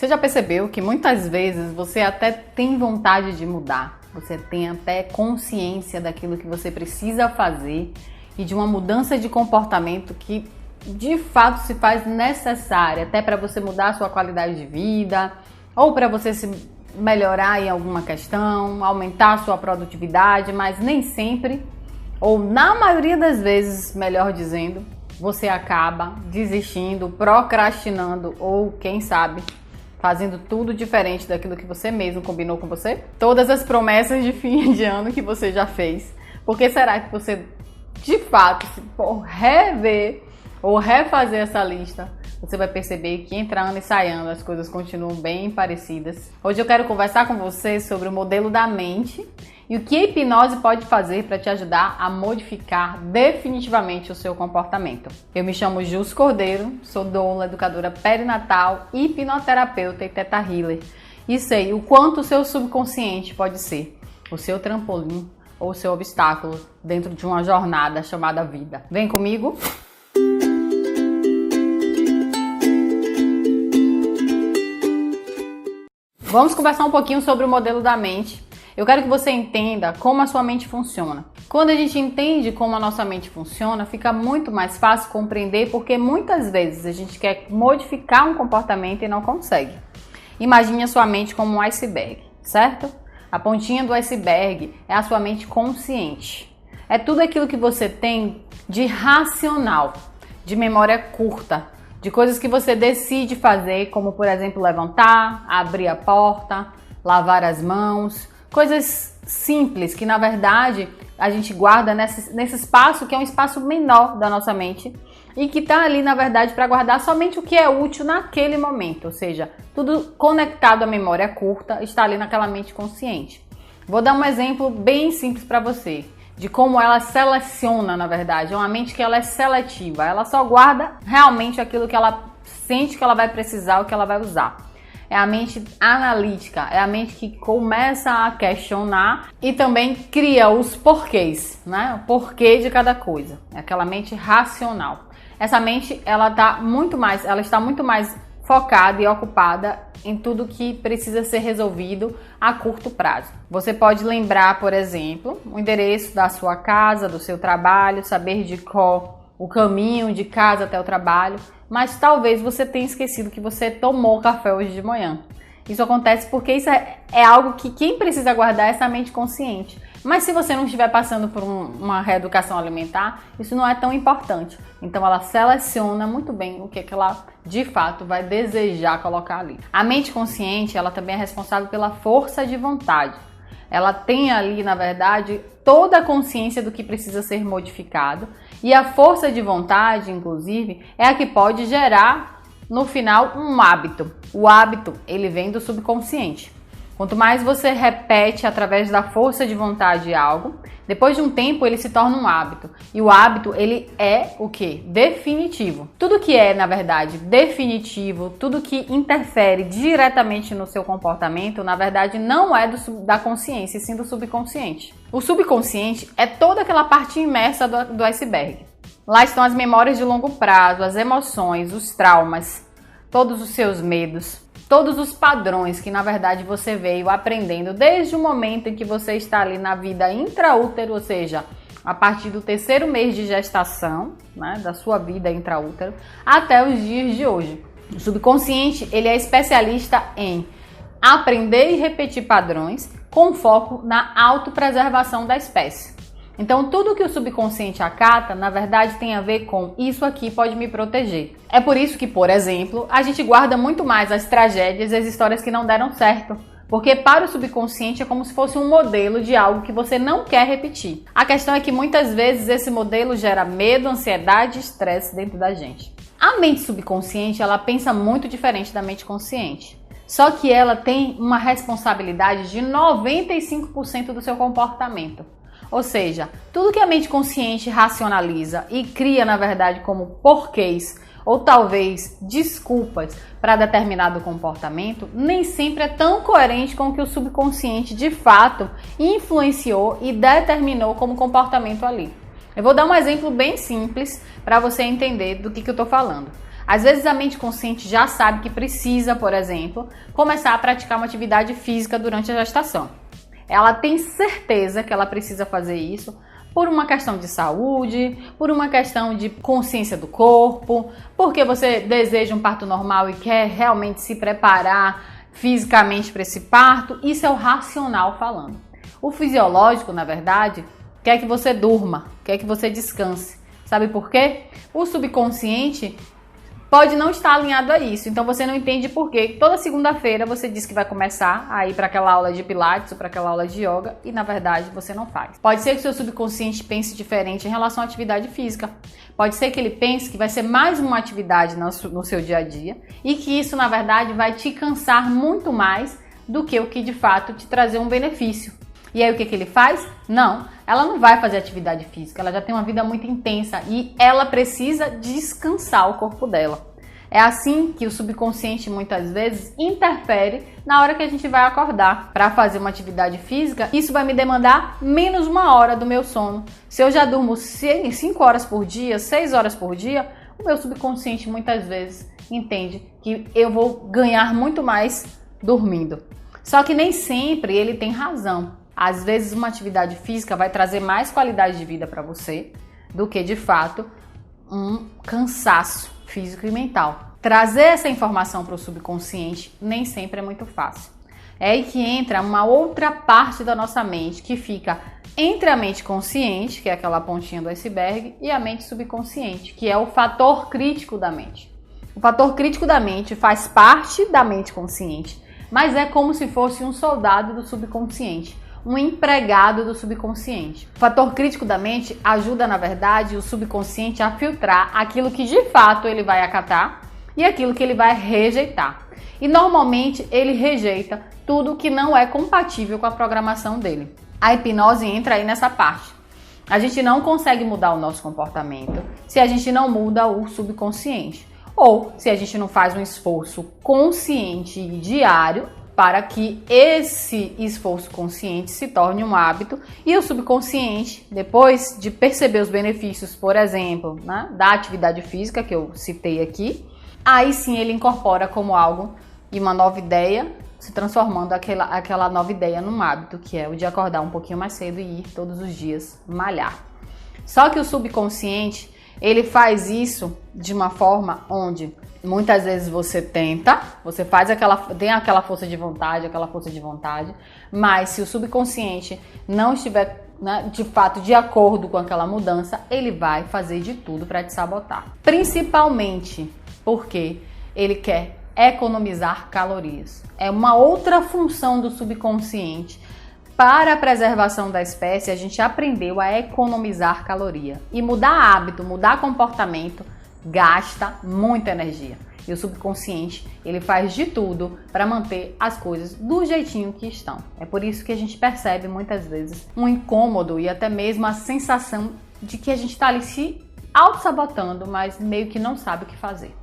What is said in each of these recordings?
Você já percebeu que muitas vezes você até tem vontade de mudar, você tem até consciência daquilo que você precisa fazer e de uma mudança de comportamento que de fato se faz necessária, até para você mudar a sua qualidade de vida ou para você se melhorar em alguma questão, aumentar a sua produtividade, mas nem sempre, ou na maioria das vezes, melhor dizendo, você acaba desistindo, procrastinando ou, quem sabe, fazendo tudo diferente daquilo que você mesmo combinou com você? Todas as promessas de fim de ano que você já fez. Por que será que você, de fato, se for rever ou refazer essa lista, você vai perceber que entrando e saindo as coisas continuam bem parecidas? Hoje eu quero conversar com você sobre o modelo da mente e o que a hipnose pode fazer para te ajudar a modificar definitivamente o seu comportamento. Eu me chamo Jus Cordeiro, sou doula, educadora perinatal, hipnoterapeuta e Theta Healer. E sei o quanto o seu subconsciente pode ser o seu trampolim ou o seu obstáculo dentro de uma jornada chamada vida. Vem comigo! Vamos conversar um pouquinho sobre o modelo da mente. Eu quero que você entenda como a sua mente funciona. Quando a gente entende como a nossa mente funciona, fica muito mais fácil compreender porque muitas vezes a gente quer modificar um comportamento e não consegue. Imagine a sua mente como um iceberg, certo? A pontinha do iceberg é a sua mente consciente. É tudo aquilo que você tem de racional, de memória curta, de coisas que você decide fazer, como por exemplo levantar, abrir a porta, lavar as mãos, coisas simples que na verdade a gente guarda nesse espaço que é um espaço menor da nossa mente e que está ali na verdade para guardar somente o que é útil naquele momento, ou seja, tudo conectado à memória curta está ali naquela mente consciente. Vou dar um exemplo bem simples para você de como ela seleciona, na verdade. É uma mente que ela é seletiva, ela só guarda realmente aquilo que ela sente que ela vai precisar, o que ela vai usar. É a mente analítica, é a mente que começa a questionar e também cria os porquês, né? O porquê de cada coisa. É aquela mente racional. Essa mente, ela está muito mais focada e ocupada em tudo que precisa ser resolvido a curto prazo. Você pode lembrar, por exemplo, o endereço da sua casa, do seu trabalho, saber de qual o caminho de casa até o trabalho, mas talvez você tenha esquecido que você tomou café hoje de manhã. Isso acontece porque isso é algo que quem precisa guardar é essa mente consciente. Mas se você não estiver passando por uma reeducação alimentar, isso não é tão importante. Então ela seleciona muito bem o que ela de fato vai desejar colocar ali. A mente consciente, ela também é responsável pela força de vontade. Ela tem ali, na verdade, toda a consciência do que precisa ser modificado. E a força de vontade, inclusive, é a que pode gerar, no final, um hábito. O hábito, ele vem do subconsciente. Quanto mais você repete através da força de vontade algo, depois de um tempo ele se torna um hábito. E o hábito, ele é o quê? Definitivo. Tudo que é, na verdade, definitivo, tudo que interfere diretamente no seu comportamento, na verdade, não é da consciência, e sim do subconsciente. O subconsciente é toda aquela parte imersa do iceberg. Lá estão as memórias de longo prazo, as emoções, os traumas, todos os seus medos, todos os padrões que na verdade você veio aprendendo desde o momento em que você está ali na vida intraútero, ou seja, a partir do 3º mês de gestação, né, da sua vida intraútero, até os dias de hoje. O subconsciente, ele é especialista em aprender e repetir padrões com foco na autopreservação da espécie. Então, tudo que o subconsciente acata, na verdade, tem a ver com isso aqui pode me proteger. É por isso que, por exemplo, a gente guarda muito mais as tragédias e as histórias que não deram certo. Porque para o subconsciente é como se fosse um modelo de algo que você não quer repetir. A questão é que muitas vezes esse modelo gera medo, ansiedade e estresse dentro da gente. A mente subconsciente, ela pensa muito diferente da mente consciente. Só que ela tem uma responsabilidade de 95% do seu comportamento. Ou seja, tudo que a mente consciente racionaliza e cria, na verdade, como porquês ou talvez desculpas para determinado comportamento, nem sempre é tão coerente com o que o subconsciente de fato influenciou e determinou como comportamento ali. Eu vou dar um exemplo bem simples para você entender do que eu estou falando. Às vezes a mente consciente já sabe que precisa, por exemplo, começar a praticar uma atividade física durante a gestação. Ela tem certeza que ela precisa fazer isso por uma questão de saúde, por uma questão de consciência do corpo, porque você deseja um parto normal e quer realmente se preparar fisicamente para esse parto. Isso é o racional falando. O fisiológico, na verdade, quer que você durma, quer que você descanse. Sabe por quê? O subconsciente pode não estar alinhado a isso, então você não entende por quê. Toda segunda-feira você diz que vai começar a ir para aquela aula de pilates ou para aquela aula de yoga e na verdade você não faz. Pode ser que o seu subconsciente pense diferente em relação à atividade física. Pode ser que ele pense que vai ser mais uma atividade no seu dia a dia e que isso na verdade vai te cansar muito mais do que o que de fato te trazer um benefício. E aí o que ele faz? Não, ela não vai fazer atividade física, ela já tem uma vida muito intensa e ela precisa descansar o corpo dela. É assim que o subconsciente muitas vezes interfere na hora que a gente vai acordar para fazer uma atividade física. Isso vai me demandar menos 1 hora do meu sono. Se eu já durmo 5 horas por dia, 6 horas por dia, o meu subconsciente muitas vezes entende que eu vou ganhar muito mais dormindo. Só que nem sempre ele tem razão. Às vezes uma atividade física vai trazer mais qualidade de vida para você do que, de fato, um cansaço físico e mental. Trazer essa informação para o subconsciente nem sempre é muito fácil. É aí que entra uma outra parte da nossa mente que fica entre a mente consciente, que é aquela pontinha do iceberg, e a mente subconsciente, que é o fator crítico da mente. O fator crítico da mente faz parte da mente consciente, mas é como se fosse um soldado do subconsciente, um empregado do subconsciente. O fator crítico da mente ajuda, na verdade, o subconsciente a filtrar aquilo que de fato ele vai acatar e aquilo que ele vai rejeitar. E normalmente ele rejeita tudo que não é compatível com a programação dele. A hipnose entra aí nessa parte. A gente não consegue mudar o nosso comportamento se a gente não muda o subconsciente. Ou se a gente não faz um esforço consciente e diário para que esse esforço consciente se torne um hábito e o subconsciente, depois de perceber os benefícios, por exemplo, né, da atividade física que eu citei aqui, aí sim ele incorpora como algo e uma nova ideia, se transformando aquela nova ideia num hábito, que é o de acordar um pouquinho mais cedo e ir todos os dias malhar. Só que o subconsciente, ele faz isso de uma forma onde muitas vezes você tenta, você tem aquela força de vontade, mas se o subconsciente não estiver, né, de fato de acordo com aquela mudança, ele vai fazer de tudo para te sabotar. Principalmente porque ele quer economizar calorias. É uma outra função do subconsciente. Para a preservação da espécie, a gente aprendeu a economizar caloria. E mudar hábito, mudar comportamento, gasta muita energia. E o subconsciente, ele faz de tudo para manter as coisas do jeitinho que estão. É por isso que a gente percebe muitas vezes um incômodo e até mesmo a sensação de que a gente está ali se auto-sabotando, mas meio que não sabe o que fazer.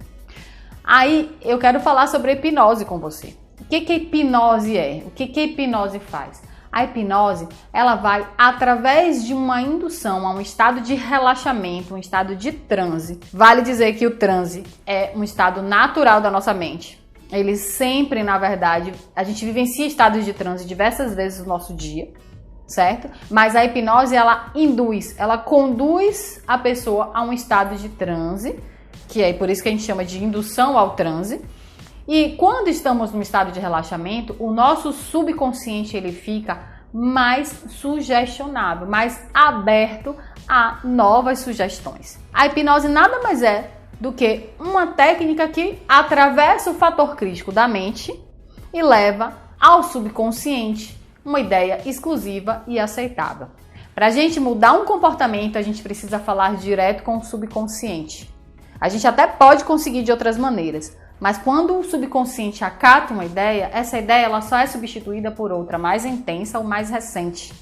Aí eu quero falar sobre a hipnose com você. O que a hipnose é? O que a hipnose faz? A hipnose, ela vai através de uma indução a um estado de relaxamento, um estado de transe. Vale dizer que o transe é um estado natural da nossa mente. Ele sempre, na verdade, a gente vivencia estados de transe diversas vezes no nosso dia, certo? Mas a hipnose, ela conduz a pessoa a um estado de transe, que é por isso que a gente chama de indução ao transe. E quando estamos num estado de relaxamento, o nosso subconsciente ele fica mais sugestionável, mais aberto a novas sugestões. A hipnose nada mais é do que uma técnica que atravessa o fator crítico da mente e leva ao subconsciente uma ideia exclusiva e aceitável. Para a gente mudar um comportamento, a gente precisa falar direto com o subconsciente. A gente até pode conseguir de outras maneiras, mas quando o subconsciente acata uma ideia, essa ideia ela só é substituída por outra mais intensa ou mais recente.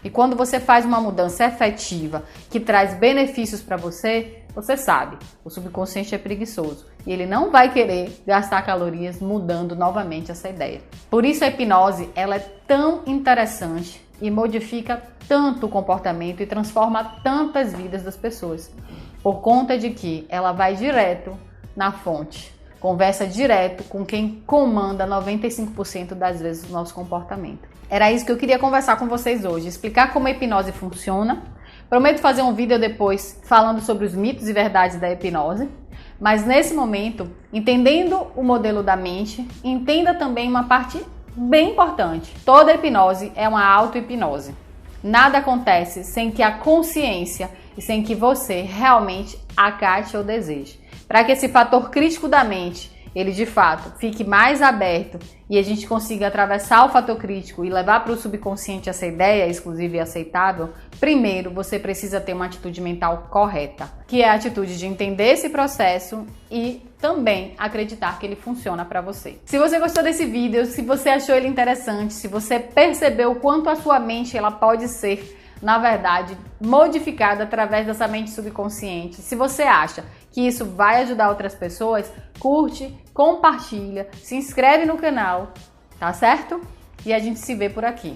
E quando você faz uma mudança efetiva que traz benefícios para você, você sabe, o subconsciente é preguiçoso e ele não vai querer gastar calorias mudando novamente essa ideia. Por isso a hipnose ela é tão interessante e modifica tanto o comportamento e transforma tantas vidas das pessoas. Por conta de que ela vai direto na fonte. Conversa direto com quem comanda 95% das vezes o nosso comportamento. Era isso que eu queria conversar com vocês hoje, explicar como a hipnose funciona. Prometo fazer um vídeo depois falando sobre os mitos e verdades da hipnose. Mas nesse momento, entendendo o modelo da mente, entenda também uma parte bem importante. Toda hipnose é uma auto-hipnose. Nada acontece sem que a consciência e sem que você realmente acate ou deseje. Para que esse fator crítico da mente, ele de fato fique mais aberto e a gente consiga atravessar o fator crítico e levar para o subconsciente essa ideia exclusiva e aceitável, primeiro você precisa ter uma atitude mental correta, que é a atitude de entender esse processo e também acreditar que ele funciona para você. Se você gostou desse vídeo, se você achou ele interessante, se você percebeu o quanto a sua mente ela pode ser, na verdade, modificada através dessa mente subconsciente, se você acha que isso vai ajudar outras pessoas, curte, compartilha, se inscreve no canal, tá certo? E a gente se vê por aqui.